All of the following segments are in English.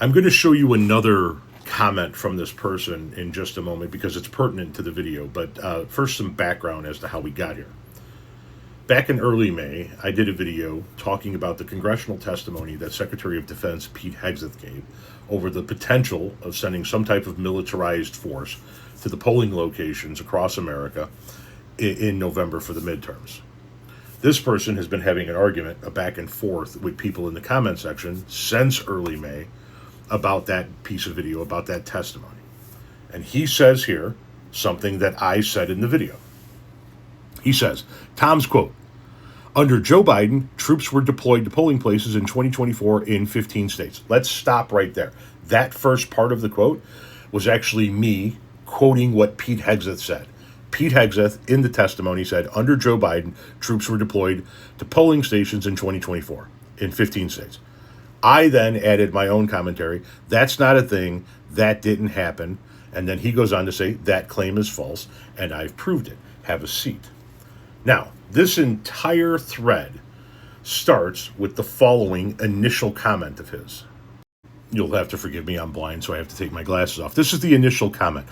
I'm going to show you another comment from this person in just a moment because it's pertinent to the video. But first, some background as to how we got here. Back in early May, I did a video talking about the congressional testimony that Secretary of Defense Pete Hegseth gave over the potential of sending some type of militarized force to the polling locations across America in November for the midterms. This person has been having an argument, a back and forth with people in the comment section since early May about that piece of video, about that testimony. And he says here something that I said in the video. He says, Tom's quote, "Under Joe Biden, troops were deployed to polling places in 2024 in 15 states." Let's stop right there. That first part of the quote was actually me quoting what Pete Hegseth said. Pete Hegseth, in the testimony, said, under Joe Biden, troops were deployed to polling stations in 2024 in 15 states. I then added my own commentary. That's not a thing. That didn't happen. And then he goes on to say, that claim is false, and I've proved it. Have a seat. Now, this entire thread starts with the following initial comment of his. You'll have to forgive me, I'm blind, so I have to take my glasses off. This is the initial comment.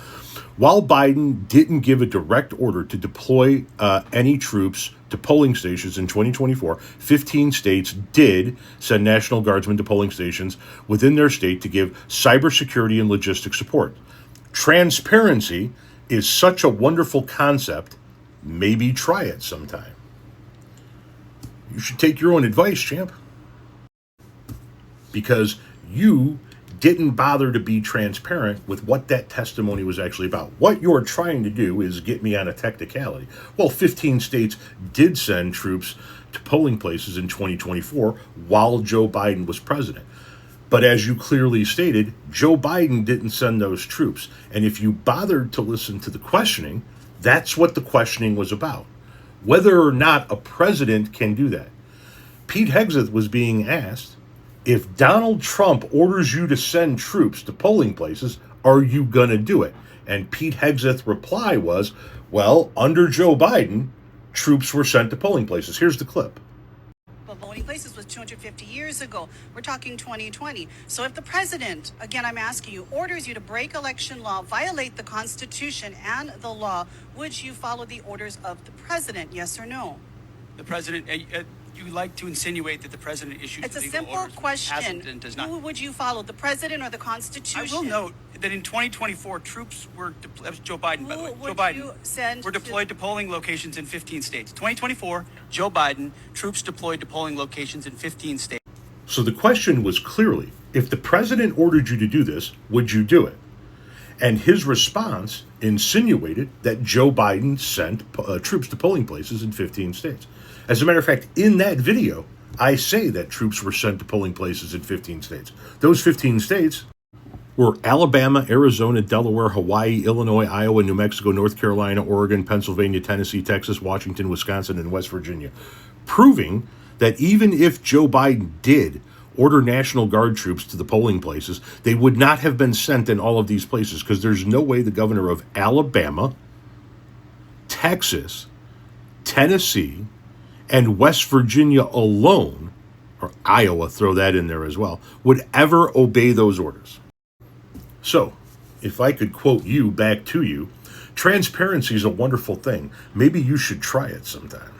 While Biden didn't give a direct order to deploy any troops to polling stations in 2024, 15 states did send National Guardsmen to polling stations within their state to give cybersecurity and logistic support. Transparency is such a wonderful concept. Maybe try it sometime. You should take your own advice, champ. Because you didn't bother to be transparent with what that testimony was actually about. What you're trying to do is get me on a technicality. Well, 15 states did send troops to polling places in 2024 while Joe Biden was president. But as you clearly stated, Joe Biden didn't send those troops. And if you bothered to listen to the questioning, that's what the questioning was about. Whether or not a president can do that. Pete Hegseth was being asked, if Donald Trump orders you to send troops to polling places, are you going to do it? And Pete Hegseth's reply was, well, under Joe Biden, troops were sent to polling places. Here's the clip. Well, voting places was 250 years ago. We're talking 2020. So if the president, again, I'm asking you, orders you to break election law, violate the Constitution and the law, would you follow the orders of the president? Yes or no? The president, you like to insinuate that the president issues It's a legal simple orders, question. and does not. Who would you follow, the president or the Constitution? I will note that in 2024, troops were that was Joe Biden, by the way. Joe Biden were deployed to polling locations in 15 states. 2024, Joe Biden, troops deployed to polling locations in 15 states. So the question was clearly, if the president ordered you to do this, would you do it? And his response insinuated that Joe Biden sent troops to polling places in 15 states. As a matter of fact, in that video, I say that troops were sent to polling places in 15 states. Those 15 states were Alabama, Arizona, Delaware, Hawaii, Illinois, Iowa, New Mexico, North Carolina, Oregon, Pennsylvania, Tennessee, Texas, Washington, Wisconsin, and West Virginia, proving that even if Joe Biden did order National Guard troops to the polling places, they would not have been sent in all of these places because there's no way the governor of Alabama, Texas, Tennessee, and West Virginia alone, or Iowa, throw that in there as well, would ever obey those orders. So, if I could quote you back to you, transparency is a wonderful thing. Maybe you should try it sometime.